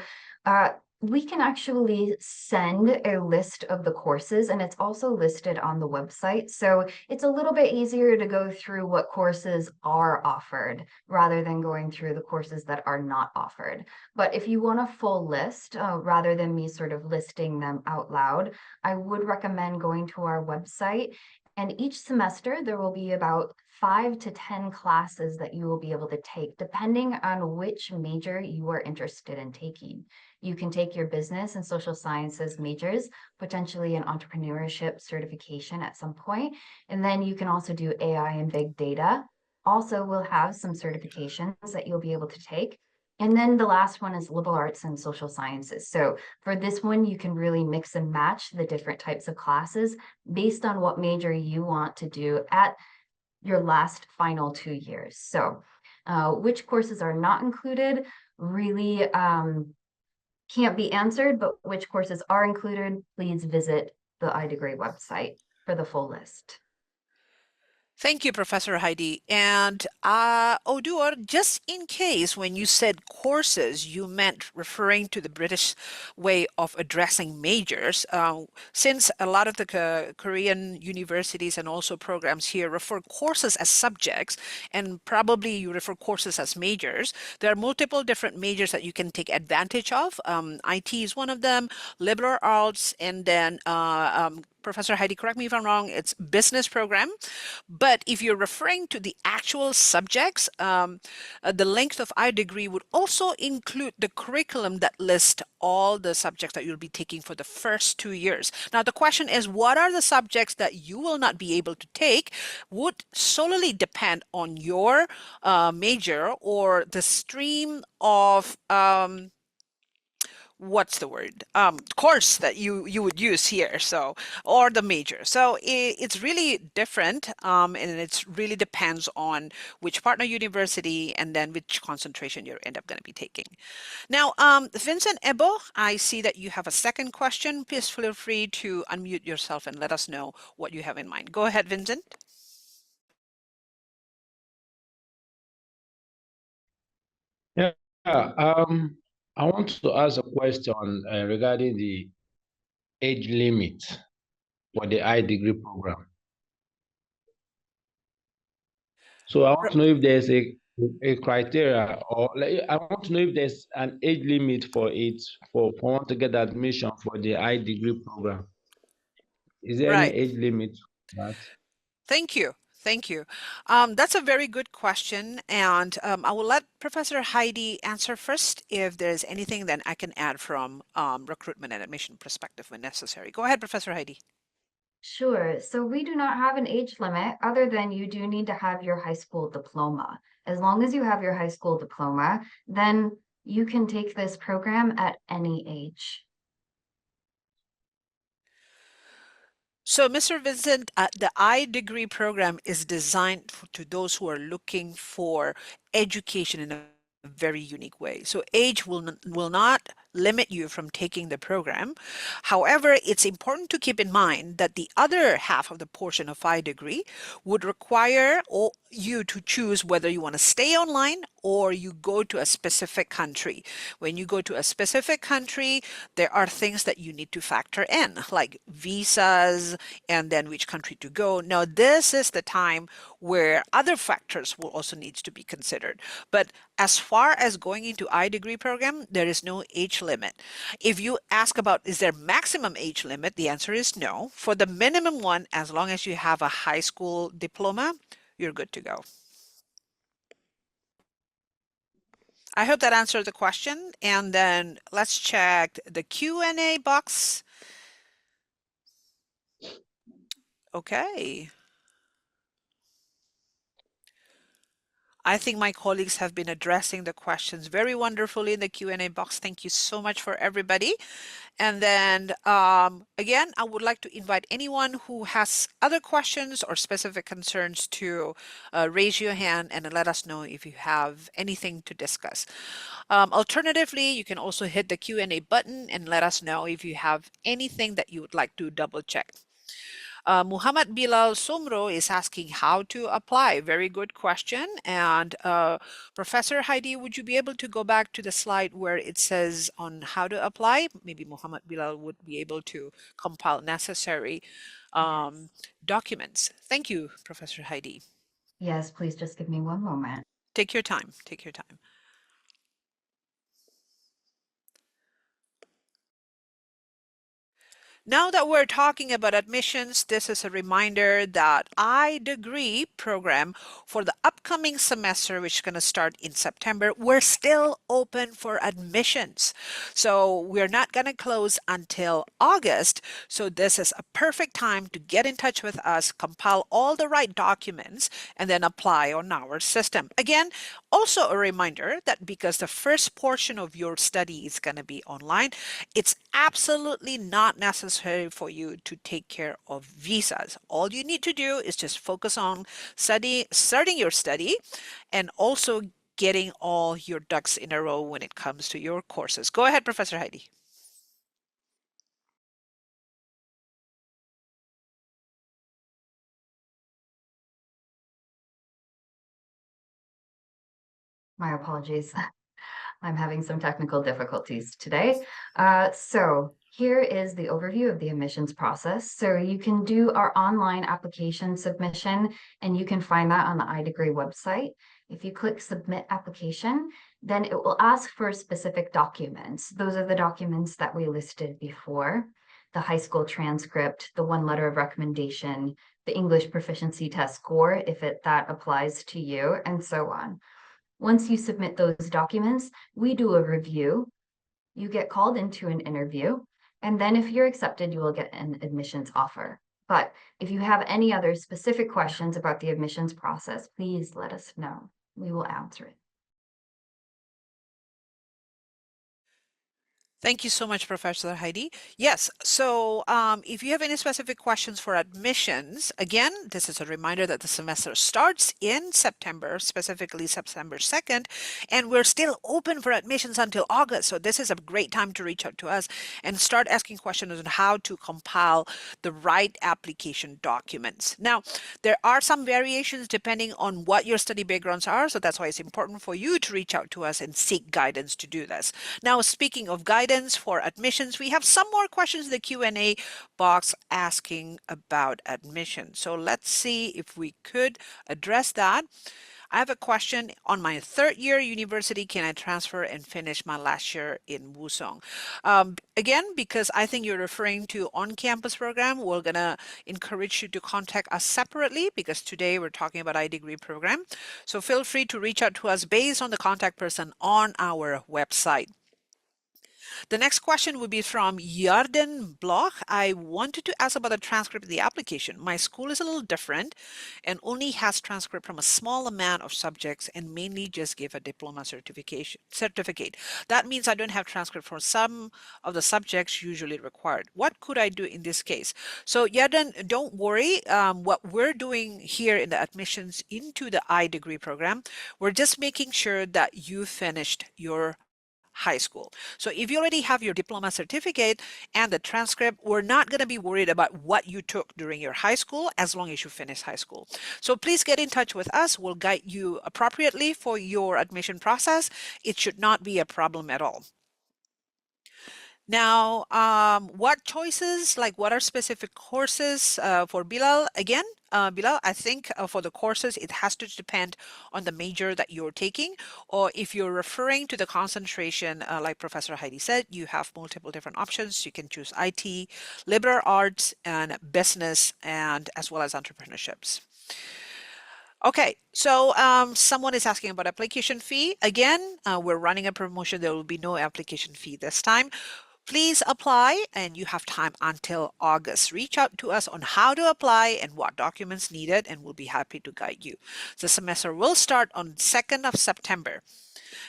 Speaker 10: we can actually send a list of the courses, and it's also listed on the website. So it's a little bit easier to go through what courses are offered rather than going through the courses that are not offered. But if you want a full list, rather than me sort of listing them out loud, I would recommend going to our website. And each semester, there will be about 5 to 10 classes that you will be able to take, depending on which major you are interested in taking. You can take your business and social sciences majors, potentially an entrepreneurship certification at some point. And then you can also do AI and big data. also will have some certifications that you'll be able to take. And then the last one is liberal arts and social sciences. So for this one, you can really mix and match the different types of classes based on what major you want to do at your last final 2 years. So which courses are not included really can't be answered, but which courses are included, please visit the IDegree website for the full list.
Speaker 1: Thank you, Professor Heidi. And Odur, just in case when you said courses, you meant referring to the British way of addressing majors, since a lot of the Korean universities and also programs here refer courses as subjects, and probably you refer courses as majors. There are multiple different majors that you can take advantage of. IT is one of them, liberal arts, and then Professor Heidi, correct me if I'm wrong, it's business program. But if you're referring to the actual subjects, the length of IDegree would also include the curriculum that lists all the subjects that you'll be taking for the first 2 years. Now, the question is, what are the subjects that you will not be able to take would solely depend on your major or the stream of what's the word course that you would use here, so, or the major. So it's really different, and it really depends on which partner university and then which concentration you end up going to be taking. Now, Vincent Ebo, I see that you have a second question. Please feel free to unmute yourself and let us know what you have in mind. Go ahead, Vincent.
Speaker 16: Yeah, I want to ask a question regarding the age limit for the IDegree program. So I want to know if there's a criteria, or like, I want to know if there's an age limit for it for one to get admission for the IDegree program. Is there any
Speaker 1: Right.
Speaker 16: age limit for that?
Speaker 1: Thank you. Thank you. That's a very good question, and I will let Professor Heidi answer first. If there's anything, then I can add from recruitment and admission perspective when necessary. Go ahead, Professor Heidi.
Speaker 10: Sure. So we do not have an age limit other than you do need to have your high school diploma. As long as you have your high school diploma, then you can take this program at any age.
Speaker 1: So, Mr. Vincent, the IDegree program is designed to those who are looking for education in a very unique way. So age will not limit you from taking the program. However, it's important to keep in mind that the other half of the portion of IDegree would require you to choose whether you want to stay online or you go to a specific country. When you go to a specific country, there are things that you need to factor in, like visas and then which country to go. Now, this is the time where other factors will also need to be considered. But as far as going into IDegree program, there is no age limit. If you ask about is there maximum age limit, the answer is no. For the minimum one, as long as you have a high school diploma, you're good to go. I hope that answered the question. And then let's check the Q&A box. Okay. I think my colleagues have been addressing the questions very wonderfully in the Q&A box. Thank you so much for everybody. And then again, I would like to invite anyone who has other questions or specific concerns to raise your hand and let us know if you have anything to discuss. Alternatively, you can also hit the Q&A button and let us know if you have anything that you would like to double check. Muhammad Bilal Somro is asking how to apply. Very good question. And Professor Heidi, would you be able to go back to the slide where it says on how to apply? Maybe Muhammad Bilal would be able to compile necessary documents. Thank you, Professor Heidi.
Speaker 10: Yes, please just give me one moment.
Speaker 1: Take your time. Take your time. Now that we're talking about admissions, this is a reminder that IDegree program for the upcoming semester, which is going to start in September, we're still open for admissions. So we're not going to close until August. So this is a perfect time to get in touch with us, compile all the right documents, and then apply on our system. Again, also a reminder that because the first portion of your study is going to be online, it's absolutely not necessary for you to take care of visas. All you need to do is just focus on starting your study and also getting all your ducks in a row when it comes to your courses. Go ahead, Professor Heidi.
Speaker 10: My apologies. I'm having some technical difficulties today. So here is the overview of the admissions process. So you can do our online application submission, and you can find that on the IDegree website. If you click Submit Application, then it will ask for specific documents. Those are the documents that we listed before: the high school transcript, the one letter of recommendation, the English proficiency test score, if that applies to you, and so on. Once you submit those documents, we do a review. You get called into an interview, and then if you're accepted, you will get an admissions offer. But if you have any other specific questions about the admissions process, please let us know. We will answer it.
Speaker 1: Thank you so much, Professor Heidi. Yes, so if you have any specific questions for admissions, again, this is a reminder that the semester starts in September, specifically September 2nd, and we're still open for admissions until August. So this is a great time to reach out to us and start asking questions on how to compile the right application documents. Now, there are some variations depending on what your study backgrounds are, so that's why it's important for you to reach out to us and seek guidance to do this. Now, speaking of guidance for admissions, we have some more questions in the Q&A box asking about admission. So let's see if we could address that. I have a question. On my third year university, can I transfer and finish my last year in Woosong? Again, because I think you're referring to on-campus program, we're going to encourage you to contact us separately because today we're talking about IDegree program. So feel free to reach out to us based on the contact person on our website. The next question would be from Yarden Bloch. I wanted to ask about the transcript of the application. My school is a little different and only has transcript from a small amount of subjects and mainly just give a diploma certificate. That means I don't have transcript for some of the subjects usually required. What could I do in this case? So Yarden, don't worry. What we're doing here in the admissions into the IDegree program, we're just making sure that you finished your high school. So if you already have your diploma certificate and the transcript, we're not going to be worried about what you took during your high school as long as you finish high school. So please get in touch with us. We'll guide you appropriately for your admission process. It should not be a problem at all. Now, what choices, like what are specific courses for Bilal? Again, Bilal, I think for the courses, it has to depend on the major that you're taking, or if you're referring to the concentration, like Professor Heidi said, you have multiple different options. You can choose IT, liberal arts, and business, and as well as entrepreneurships. Okay, so someone is asking about application fee. Again, we're running a promotion. There will be no application fee this time. Please apply, and you have time until August. Reach out to us on how to apply and what documents needed, and we'll be happy to guide you. The semester will start on 2nd of September.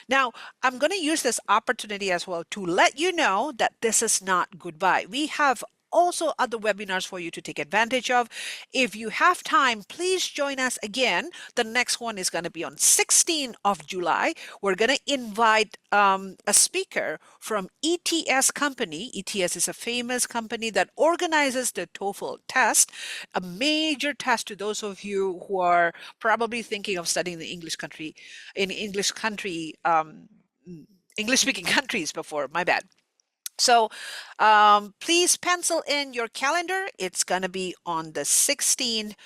Speaker 1: Now, I'm going to use this opportunity as well to let you know that this is not goodbye. We have also other webinars for you to take advantage of. If you have time, please join us again. The next one is going to be on 16th of July. We're going to invite a speaker from ETS company. ETS is a famous company that organizes the TOEFL test, a major test to those of you who are probably thinking of studying the English speaking countries before, my bad. So please pencil in your calendar. It's going to be on the 16th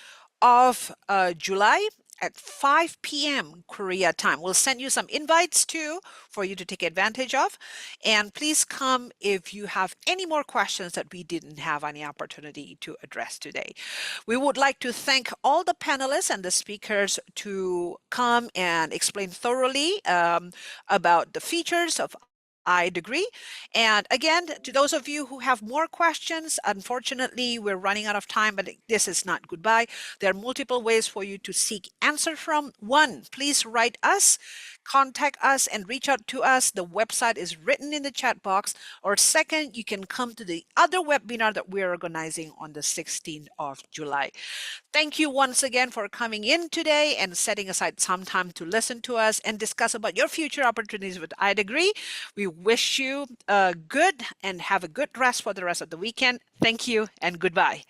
Speaker 1: of July, at 5 p.m. Korea time. We'll send you some invites too for you to take advantage of. And please come if you have any more questions that we didn't have any opportunity to address today. We would like to thank all the panelists and the speakers to come and explain thoroughly about the features of IDegree. And again, to those of you who have more questions, unfortunately, we're running out of time, but this is not goodbye. There are multiple ways for you to seek answer from. One, please write us, contact us, and reach out to us. The website is written in the chat box. Or second, you can come to the other webinar that we're organizing on the 16th of July. Thank you once again for coming in today and setting aside some time to listen to us and discuss about your future opportunities with IDegree. We wish you good and have a good rest for the rest of the weekend. Thank you and goodbye.